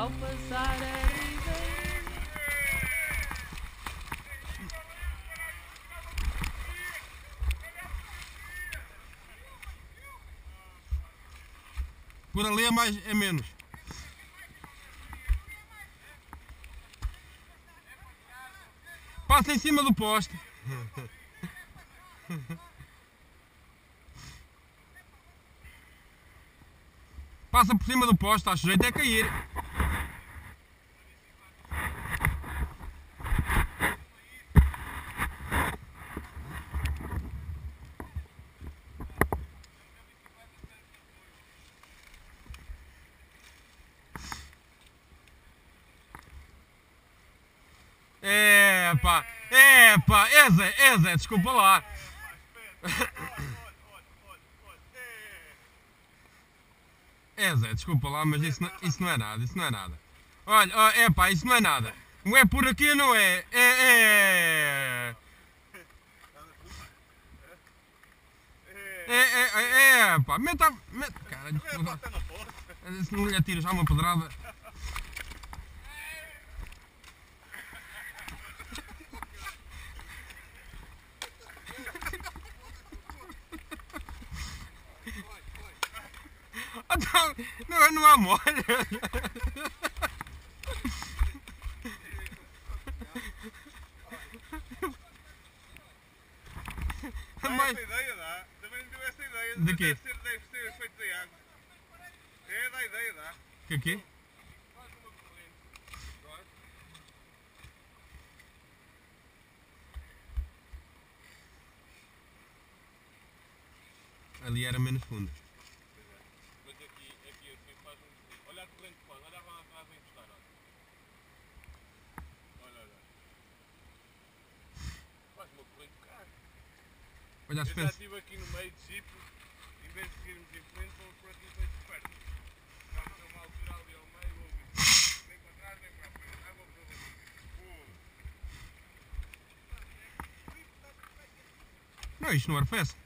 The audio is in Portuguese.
ao passar a ribeira. Por ali é mais, é menos. Passa em cima do poste. Passa por cima do poste, está sujeito a cair. É Zé, desculpa lá. É Zé, desculpa lá, mas isso não é nada, isso não é nada. Olha, isso não é nada. Não é por aqui, não é. Meta, cara, se não lhe atiro já uma pedrada. Não há molho. Essa ideia dá, também me deu essa ideia. De quê? Deve ser feito de água. É, dá ideia, dá. Que quê? Faz uma corrente. Ali era menos fundo. Mas aqui faz um... Olha a corrente de fora, olha lá atrás a encostar, olha. Faz uma corrente de carro. Olha a Eu já suspense. estive aqui no meio de Chipre, em vez de seguirmos em frente, vamos por aqui para de perto. Estamos numa altura ali ao meio, nem para trás, nem para a frente. Água por ali. Não, isto não arrefece.